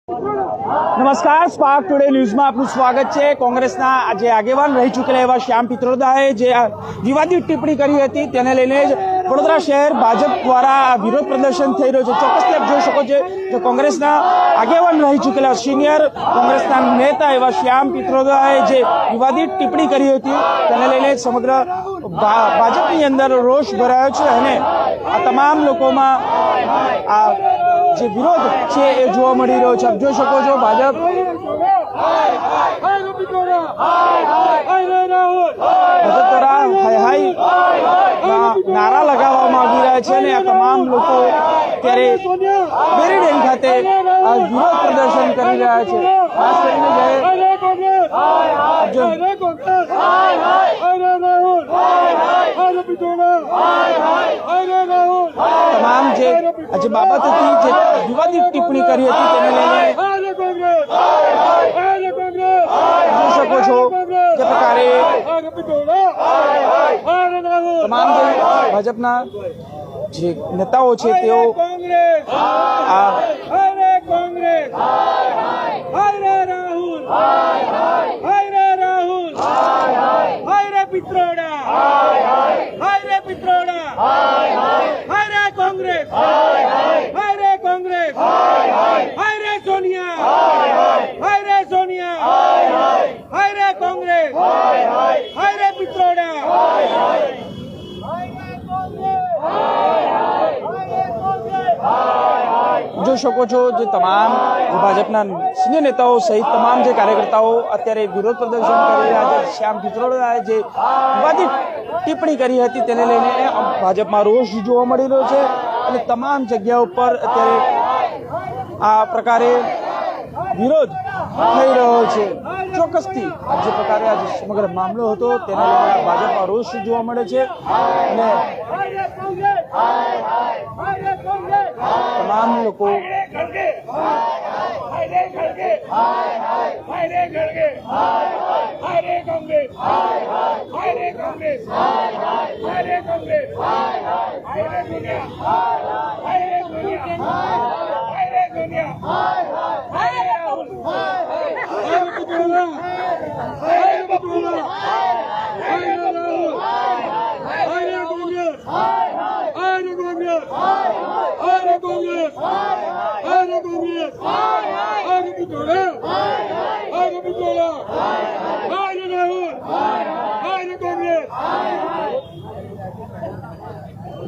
નમસ્કાર, spark today ન્યૂઝમાં આપનું સ્વાગત છે। કોંગ્રેસના જે આગેવાન રહી ચૂકેલા એવા શ્યામ પિત્રોદાએ જે વિવાદિત ટિપ્પણી કરી હતી તેને લઈને જ વડોદરા શહેર ભાજપ દ્વારા વિરોધ પ્રદર્શન થઈ રહ્યું છે। ચોક્કસથી આપ જોઈ શકો છો જો કોંગ્રેસના આગેવાન રહી ચૂકેલા સિનિયર કોંગ્રેસના નેતા એવા શ્યામ પિત્રોદાએ જે વિવાદિત ટિપ્પણી કરી હતી તેને લઈને સમગ્ર ભાજપની અંદર રોષ ભરાયો છે અને આ તમામ લોકોમાં આ જે વિરોધ છે એ જોવા મળી રહ્યો છે। આપ જોઈ શકો છો ભાજપ દ્વારા હાય હાય નારા લગાવવામાં આવી રહ્યા છે અને આ તમામ લોકો અત્યારે બેરીડેમ ખાતે વિરોધ પ્રદર્શન કરી રહ્યા છે। ખાસ તમામ જે બાબત હતી જે વિવાદિત ટિપ્પણી કરી હતી તેને લઈને જોઈ શકો છો જે પ્રકારે તમામ જે ભાજપના જે નેતાઓ છે તેઓ જોઈ શકો છો જે તમામ ભાજપના સિનિયર નેતાઓ સહિત તમામ જે કાર્યકર્તાઓ અત્યારે વિરોધ પ્રદર્શન કરી રહ્યા છે। શ્યામ પિત્રોડાએ જે વિવાદિત ટિપ્પણી કરી હતી તેને લઈને ભાજપમાં રોષ જોવા મળી રહ્યો છે અને તમામ જગ્યાઓ પર અત્યારે આ પ્રકારે વિરોધ થઈ રહ્યો છે। ચોક્કસથી જે પ્રકારે આ સમગ્ર મામલો હતો તેને લઈને ભાજપમાં રોષ જોવા મળે છે અને તમામ લોકો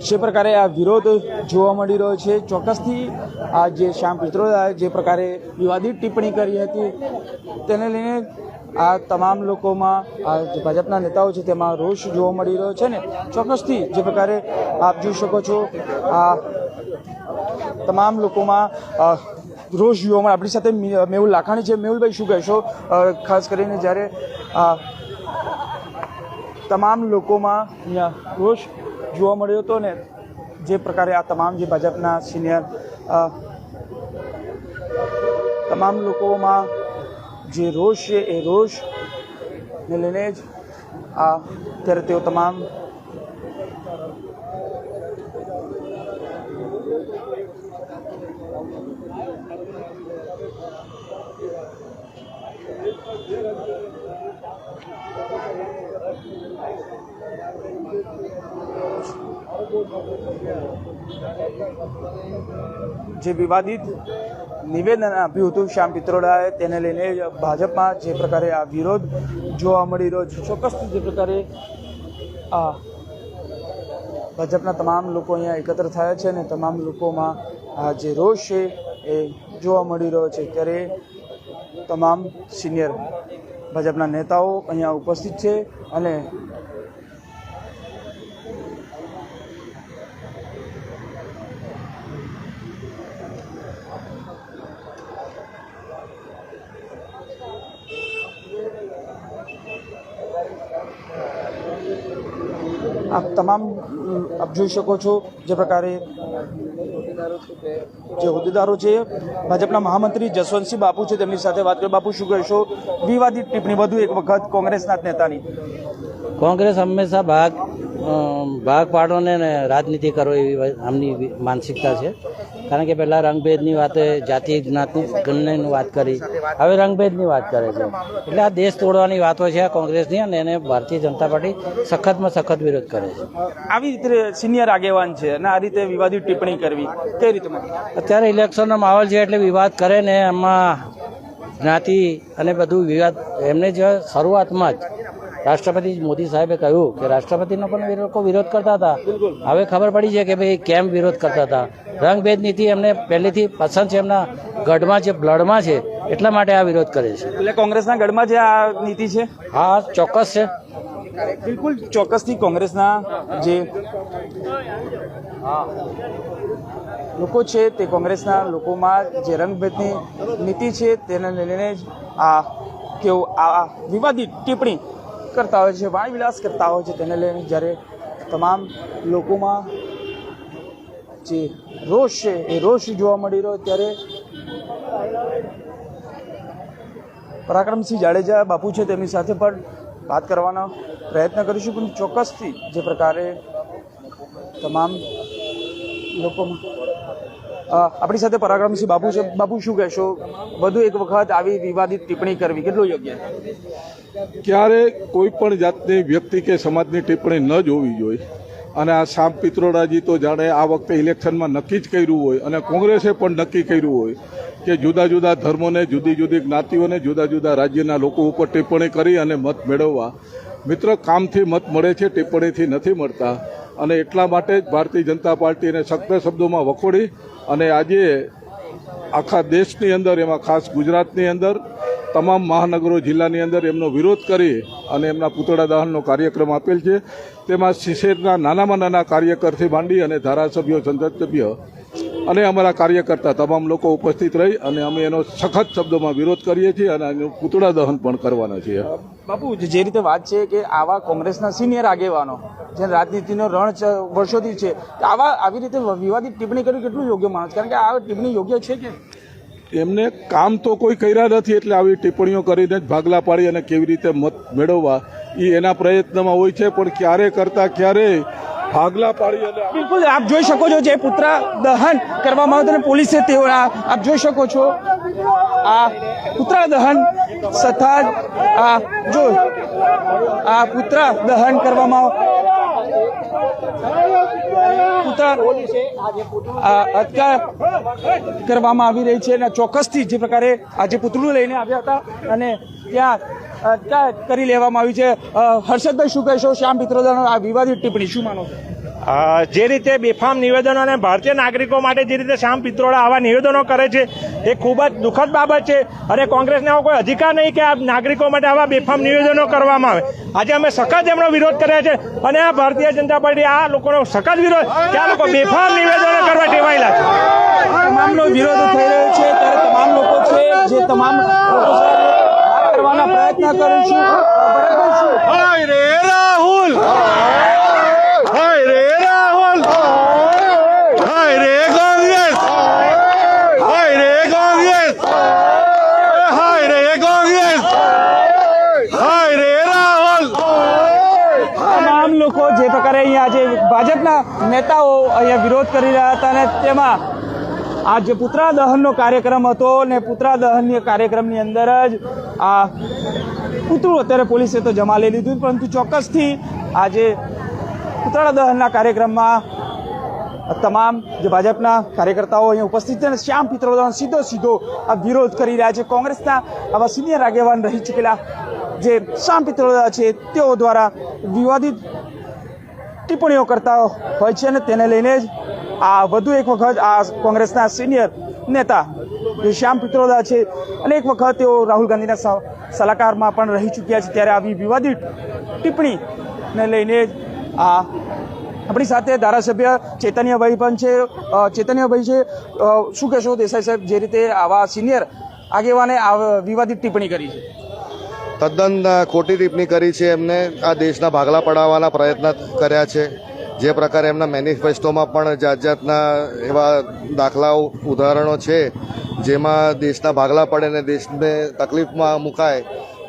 જે પ્રકારે આ વિરોધ જોવા મળી રહ્યો છે। ચોક્કસથી આ જે શ્યામ પિત્રોદાએ જે પ્રકારે વિવાદિત ટિપ્પણી કરી હતી તેને લઈને આ તમામ લોકોમાં આ જે ભાજપના નેતાઓ છે તેમાં રોષ જોવા મળી રહ્યો છે ને ચોક્કસથી જે પ્રકારે આપ જોઈ શકો છો આ તમામ લોકોમાં રોષ જોવા મળે। આપણી સાથે મેહુલ લાખાણી છે। મેહુલભાઈ, શું કહેશો ખાસ કરીને જ્યારે તમામ લોકોમાં અહીંયા રોષ જોવા મળ્યો હતો ને જે પ્રકારે આ તમામ જે ભાજપના સિનિયર તમામ લોકોમાં જે રોષ છે એ રોષને લઈને જ અત્યારે તેઓ તમામ જે વિવાદિત નિવેદન આપ્યું હતું શ્યામ પિત્રોડાએ તેને લઈને ભાજપમાં જે પ્રકારે આ વિરોધ જોવા મળી રહ્યો છે। ચોક્કસથી જે પ્રકારે આ ભાજપના તમામ લોકો અહીંયા એકત્ર થયા છે અને તમામ લોકોમાં આ જે રોષ છે એ જોવા મળી રહ્યો છે। ત્યારે તમામ સિનિયર ભાજપના નેતાઓ અહીંયા ઉપસ્થિત છે અને આપ તમામ આપ જોઈ શકો છો જે પ્રકારે જે હોદ્દેદારો છે ભાજપના મહામંત્રી જસવંતસિંહ બાપુ છે તેમની સાથે વાત કરી। બાપુ, શું કહેશો વિવાદિત ટિપ્પણી વધુ એક વખત કોંગ્રેસના નેતાની? કોંગ્રેસ હંમેશા ભાગ પાડો ને રાજનીતિ કરો એવી આમની માનસિકતા છે। કારણ કે પહેલાં રંગભેદની વાત જાતિ જ્ઞાતિની વાત કરી, હવે રંગભેદની વાત કરે છે. એટલે આ દેશ તોડવાની વાતો છે આ કોંગ્રેસની, અને એને ભારતીય જનતા પાર્ટી સખતમાં સખત વિરોધ કરે છે. આવી રીતે સિનિયર આગેવાન છે અને આ રીતે વિવાદિત ટિપ્પણી કરવી કઈ રીતે? અત્યારે ઇલેક્શનનો માહોલ છે એટલે વિવાદ કરે ને એમાં જ્ઞાતિ અને બધું વિવાદ એમને જ શરૂઆતમાં જ રાષ્ટ્રપતિ મોદી સાહેબે કહ્યું કે રાષ્ટ્રપતિનો પણ લોકો વિરોધ કરતા હતા. હવે ખબર પડી છે કે ભાઈ કેમ વિરોધ કરતા હતા. રંગભેદ નીતિ એમને પહેલેથી પસંદ છે, એમના ગઢમાં છે, બ્લડમાં છે, એટલા માટે આ વિરોધ કરે છે. એટલે કોંગ્રેસના ગઢમાં જે આ નીતિ છે? હા, ચોક્કસ છે. બિલકુલ ચોક્કસથી કોંગ્રેસના જે લોકો છે તે કોંગ્રેસના લોકોમાં જે રંગભેદની નીતિ છે તેને લઈને જ કેવો આ વિવાદિત ટિપ્પણી કરતા હોય છે, વાણીવિલાસ કરતા હોય છે. તેને લઈને જ્યારે તમામ લોકોમાં જે રોષ છે એ રોષ જોવા મળી રહ્યો, ત્યારે પરાક્રમસિંહ જાડેજા બાપુ છે તેમની સાથે પણ વાત કરવાનો પ્રયત્ન કરીશું. પણ ચોક્કસથી જે પ્રકારે તમામ લોકોમાં આપણી સાથે પરાક્રમસિંહ બાપુ છે. બાપુ, શું કહેશો? વધુ એક વખત આવી વિવાદિત ટિપ્પણી કરવી કેટલું યોગ્ય? ક્યારે કોઈ પણ જાતની વ્યક્તિ કે સમાજની ટિપ્પણી ન જોવી જોઈએ. અને આ સામ પિત્રોડાજી તો જાણે આ વખતે ઇલેક્શનમાં નક્કી જ કર્યું હોય, અને કોંગ્રેસે પણ નક્કી કર્યું હોય કે જુદા જુદા ધર્મોને, જુદી જુદી જ્ઞાતિઓને, જુદા જુદા રાજ્યના લોકો ઉપર ટિપ્પણી કરી અને મત મેળવવા. મિત્ર, કામથી મત મળે છે, ટિપ્પણીથી નથી મળતા. અને એટલા માટે જ ભારતીય જનતા પાર્ટીને સખ્ત શબ્દોમાં વખોડી અને આજે આખા દેશની અંદર, એમાં ખાસ ગુજરાતની અંદર તમામ મહાનગરો, જિલ્લાની અંદર એમનો વિરોધ કરી અને એમના પૂતળા દહનનો કાર્યક્રમ આપેલ છે. તેમાં શિશેરના નાનામાં નાના કાર્યકરથી માંડી અને ધારાસભ્યો, સંસદસભ્ય અને અમારા કાર્યકર્તા તમામ લોકો ઉપસ્થિત રહી અને અમે એનો સખત શબ્દોમાં વિરોધ કરીએ છીએ અને એનું પૂતળા દહન પણ કરવાના છીએ. બાપુ, જે રીતે વાત છે કે આવા કોંગ્રેસના સિનિયર આગેવાનો જે રાજનીતિનો રણ વર્ષોથી છે, આવી રીતે વિવાદિત ટિપ્પણી કરવી કેટલું યોગ્ય માનો છો? કારણ કે આ ટિપ્પણી યોગ્ય છે કે એમને કામ તો કોઈ કર્યા નથી, એટલે આવી ટિપ્પણીઓ કરીને જ ભાગલા પાડી અને કેવી રીતે મત મેળવવા એ એના પ્રયત્નમાં હોય છે. પણ ક્યારે કરતા ક્યારે ભાગલા પાડી અને બિલકુલ આપ જોઈ શકો છો જે પુત્ર દહન કરવામાં આવ્યું અને પોલીસે તેઓ આપ જોઈ શકો છો આ પુત્ર દહન સતત જો આ પુત્ર દહન કરવામાં અત્કાર કરવામાં આવી રહી છે અને ચોક્કસથી જે પ્રકારે આજે પુતળું લઈને આવ્યા હતા અને ત્યાં અત્કાર કરી લેવામાં આવી છે. હર્ષદભાઈ, શું કહેશો? શ્યામ પિત્રોદાનો આ વિવાદિત ટિપ્પણી શું માનો છો? જે રીતે બેફામ નિવેદનો અને ભારતીય નાગરિકો માટે જે રીતે શ્યામ પિત્રોડા આવા નિવેદનો કરે છે એ ખૂબ જ દુઃખદ બાબત છે. અને કોંગ્રેસને એવો કોઈ અધિકાર નહીં કે આ નાગરિકો માટે આવા બેફામ નિવેદનો કરવામાં આવે. આજે અમે સખત એમનો વિરોધ કર્યા છે અને આ ભારતીય જનતા પાર્ટી આ લોકોનો સખત વિરોધ કે આ લોકો બેફામ નિવેદનો કરવા ટેવાયેલા છે. તમામનો વિરોધ થઈ રહ્યો છે ત્યારે તમામ લોકો છે જે તમામ લોકો સાથે વાત કરવાના પ્રયત્ન કરીશું. હાય રે રાહુલ, હાય રે રાહુલ, હાય રે કોંગ્રેસ, હાય રે કોંગ્રેસ, હાય રે કોંગ્રેસ, હાય રે રાહુલ. તમામ લોકો જે પ્રકારે અહીંયા આજે ભાજપના નેતાઓ અહીંયા વિરોધ કરી રહ્યા હતા અને તેમાં આ જે પુતળા દહનનો કાર્યક્રમ હતો ને પુતળા દહનની કાર્યક્રમની અંદર જ આ પુતળું અત્યારે પોલીસે તો જમા લઈ લીધું, પરંતુ ચોક્કસથી આજે પુતળા દહનના કાર્યક્રમમાં તમામ જે ભાજપના કાર્યકર્તાઓ અહીંયા ઉપસ્થિત છે અને શ્યામ પિત્રોદાનો સીધો આ વિરોધ કરી રહ્યા છે. કોંગ્રેસના આવા સિનિયર આગેવાન રહી ચૂકેલા જે શ્યામ પિત્રોદા છે તેઓ દ્વારા વિવાદિત ટિપ્પણીઓ કરતા હોય છે અને તેને લઈને જ આ વધુ એક વખત આ કોંગ્રેસના સિનિયર નેતા જે શ્યામ પિત્રોદા છે અને એક વખત તેઓ રાહુલ ગાંધીના સલાહકારમાં પણ રહી ચૂક્યા છે, ત્યારે આવી વિવાદિત ટિપ્પણીને લઈને જ આ આપણી સાથે ધારાસભ્ય ચૈતન્યભાઈ પણ છે. ચૈતન્યભાઈ છે, શું કહેશો દેસાઈ સાહેબ, જે રીતે આવા સિનિયર આગેવાને આ વિવાદિત ટિપ્પણી કરી છે? તદ્દન ખોટી ટિપ્પણી કરી છે. એમને આ દેશના ભાગલા પડાવવાના પ્રયત્ન કર્યા છે. જે પ્રકારે એમના મેનિફેસ્ટોમાં પણ જાત જાતના એવા દાખલાઓ, ઉદાહરણો છે જેમાં દેશના ભાગલા પડે ને દેશને તકલીફમાં મુકાય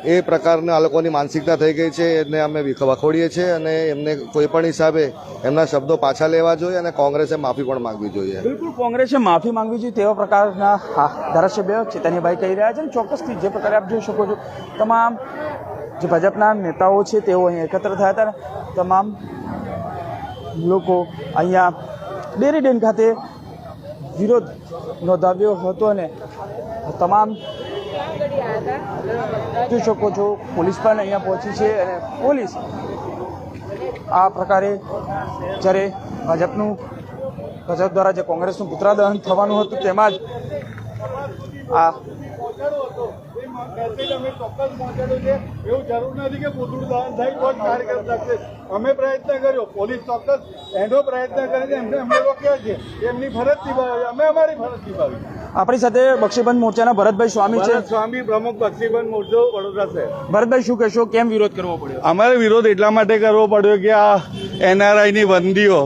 એ પ્રકારની આ લોકોની માનસિકતા થઈ ગઈ છે. એને અમે વખોડીએ છીએ અને એમને કોઈ પણ હિસાબે એમના શબ્દો પાછા લેવા જોઈએ અને કોંગ્રેસે માફી પણ માંગવી જોઈએ. બિલકુલ કોંગ્રેસે માફી માંગવી જોઈએ તેવા પ્રકારના ધારાસભ્ય ચેતનભાઈ કહી રહ્યા છે. અને ચોક્કસથી જે પ્રકારે આપ જોઈ શકો છો તમામ જે ભાજપના નેતાઓ છે તેઓ અહીં એકત્ર થયા હતા. તમામ લોકો અહીંયા ડેરી ડેન ખાતે વિરોધ નોંધાવ્યો હતો અને તમામ જોઈ શકો છો પોલીસ પણ અહીંયા પહોંચી છે અને પોલીસ આ પ્રકારે જ્યારે ભાજપ દ્વારા જે કોંગ્રેસનું પુતળા દહન થવાનું હતું તેમાં જ આ એવું જરૂર નથી કે પૂતળું દહન થાય તો જ કાર્યક્રમ થશે. અમે પ્રયત્ન કર્યો, પોલીસ ચોક્કસ એનો પ્રયત્ન કરીને અમને રોક્યા છે. એમની ફરજ નિભાવી, અમે અમારી ફરજ નિભાવી. આપણી સાથે બક્ષીબંધ મોરચાના ભરતભાઈ સ્વામી છે. સ્વામી પ્રમુખ બક્ષીબંધ મોરચો વડોદરા શહેર. ભરતભાઈ શું કહેશો, કેમ વિરોધ કરવો પડ્યો? અમારે વિરોધ એટલા માટે કરવો પડ્યો કે આ એનઆરઆઈની બંદીઓ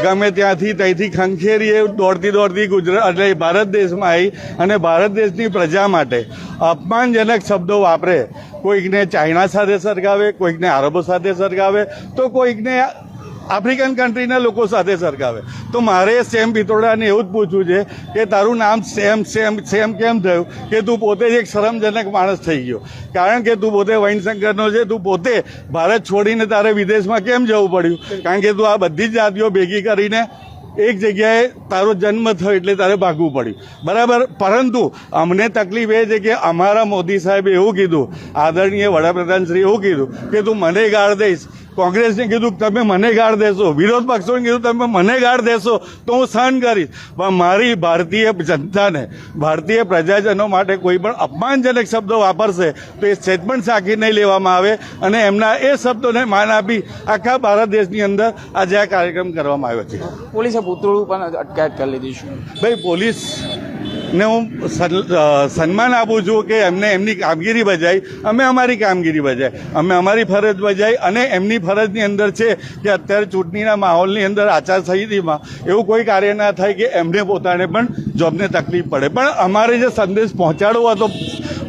ગમે ત્યાંથી ખંખેરીએ દોડતી ગુજરાત એટલે ભારત દેશમાં આવી અને ભારત દેશની પ્રજા માટે અપમાનજનક શબ્દો વાપરે. કોઈકને ચાઇના સાથે સરખાવે, કોઈકને આરબો સાથે સરખાવે, તો કોઈકને આફ્રિકન કન્ટ્રીના લોકો સાથે સરખાવે. તો મારે સેમ પિત્રોડાને એવું જ પૂછવું છે કે તારું નામ સેમ કેમ થયું કે તું પોતે જ એક શરમજનક માણસ થઈ ગયો? કારણ કે તું પોતે વૈનશંકરનો છે, તું પોતે ભારત છોડીને તારે વિદેશમાં કેમ જવું પડ્યું? કારણ કે તું આ બધી જ જાતિઓ ભેગી કરીને એક જગ્યાએ તારો જન્મ થયો એટલે તારે ભાગવું પડ્યું, બરાબર. પરંતુ અમને તકલીફ એ છે કે અમારા મોદી સાહેબે એવું કીધું, આદરણીય વડાપ્રધાન શ્રી એવું કીધું કે તું મને ગાળ દઈશ. કોંગ્રેસને કીધું તમે મને ગાળ દેશો, વિરોધ પક્ષોને કીધું તમે મને ગાળ દેશો તો હું સહન કરીશ. પણ મારી ભારતીય જનતાને, ભારતીય પ્રજાજનો માટે કોઈ પણ અપમાનજનક શબ્દો વાપરશે તો એ સહેજ પણ સાખી નહીં લેવામાં આવે અને એમના એ શબ્દોને માન આપી આખા ભારત દેશની અંદર આજે આ કાર્યક્રમ કરવામાં આવ્યો છે. પોલીસે પૂતળું પણ અટકાયત કરી લીધી છે. ભાઈ, પોલીસને હું સન્માન આપું છું કે એમને એમની કામગીરી બજાવી, અમે અમારી કામગીરી બજાવી, અમે અમારી ફરજ બજાવી અને એમની ફરજની અંદર છે કે અત્યારે ચૂંટણીના માહોલની અંદર આચારસંહિતામાં એવું કોઈ કાર્ય ના થાય કે એમને પોતાને પણ જોબને તકલીફ પડે. પણ અમારે જે સંદેશ પહોંચાડવો હતો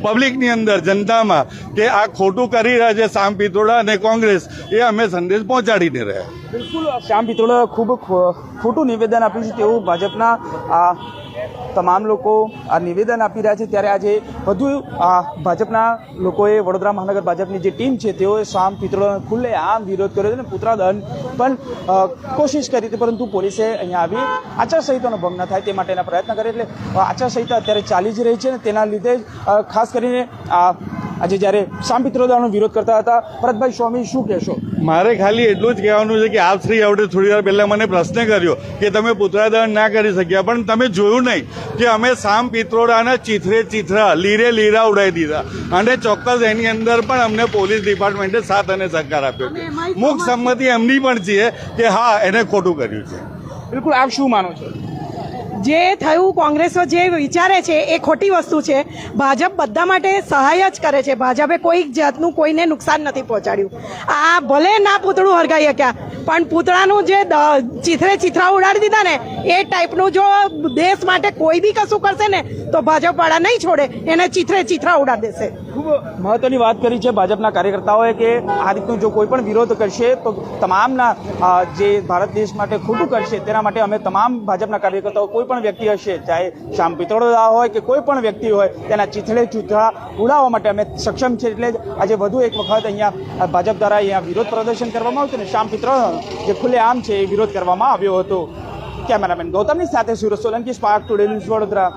પબ્લિકની અંદર, જનતામાં, કે આ ખોટું કરી રહ્યા છે શ્યામ પિત્રોડા અને કોંગ્રેસ, એ અમે સંદેશ પહોંચાડીને રહ્યા. બિલકુલ શ્યામ પિત્રોડાએ ખૂબ ખોટું નિવેદન આપ્યું છે તેવું ભાજપના તમામ લોકો આ નિવેદન આપી રહ્યા છે. ત્યારે આજે વધુ ભાજપના લોકોએ, વડોદરા મહાનગર ભાજપની જે ટીમ છે તેઓએ શ્યામ પિત્રોડાનો ખુલ્લે આમ વિરોધ કર્યો હતો અને પુતળા દહન પણ કોશિશ કરી હતી, પરંતુ પોલીસે અહીંયા આવી આચારસંહિતાનો ભંગ ન થાય તે માટેના પ્રયત્ન કરે. એટલે આચારસંહિતા અત્યારે ચાલી જ રહી છે અને તેના લીધે જ ખાસ કરીને આજે જ્યારે શ્યામ પિત્રોડાનો વિરોધ કરતા હતા. ભરતભાઈ સ્વામી, શું કહેશો? મારે ખાલી એટલું જ કહેવાનું છે કે આપ શ્રી આવડે થોડી વાર પહેલા મને પ્રશ્ન કર્યો કે તમે પુતળા દહન ના કરી શક્યા, પણ તમે જોયું નહીં કે અમે શ્યામ પિત્રોડાના ચીથરા લીરે લીરા ઉડાવી દીધા અને ચોક્કસ એની અંદર પણ અમને પોલીસ ડિપાર્ટમેન્ટે સાથ અને સહકાર આપ્યો છે. મુખ સંમતિ એમની પણ છે કે હા, એને ખોટું કર્યું છે. બિલકુલ, આપ શું માનો છો? જે થયું, કોંગ્રેસો જે વિચારે છે એ ખોટી વસ્તુ છે. ભાજપ બધા માટે સહાય જ કરે છે. ભાજપે કોઈ જાતનું કોઈને નુકસાન નથી પહોંચાડ્યું. આ ભલે ના પૂતળું હરગાઈ શક્યા, પણ પૂતળાનું જે ચીથરા ઉડાડી દીધા ને એ ટાઈપનું જો દેશ માટે કોઈ બી કશું કરશે ને તો ભાજપ વાળા નહીં છોડે, એને ચીથરા ઉડાડી દેશે. ખૂબ મહત્વની વાત કરી છે ભાજપના કાર્યકર્તાઓએ કે આ રીતનું જો કોઈ પણ વિરોધ કરશે તો તમામના જે ભારત દેશ માટે ખોટું કરશે તેના માટે અમે તમામ ભાજપના કાર્યકર્તાઓ, કોઈ પણ વ્યક્તિ હશે, ચાહે શ્યામ પિત્રોડા હોય કે કોઈ પણ વ્યક્તિ હોય, તેના ચીથડા ઉડાવવા માટે અમે સક્ષમ છે. એટલે જ આજે વધુ એક વખત અહીંયા ભાજપ દ્વારા અહીંયા વિરોધ પ્રદર્શન કરવામાં આવ્યું અને શ્યામ પિત્રોડાનો જે ખુલ્લે આમ છે એ વિરોધ કરવામાં આવ્યો હતો. કેમેરામેન ગૌતમની સાથે Suraj Solanki, spark today news, Vadodara.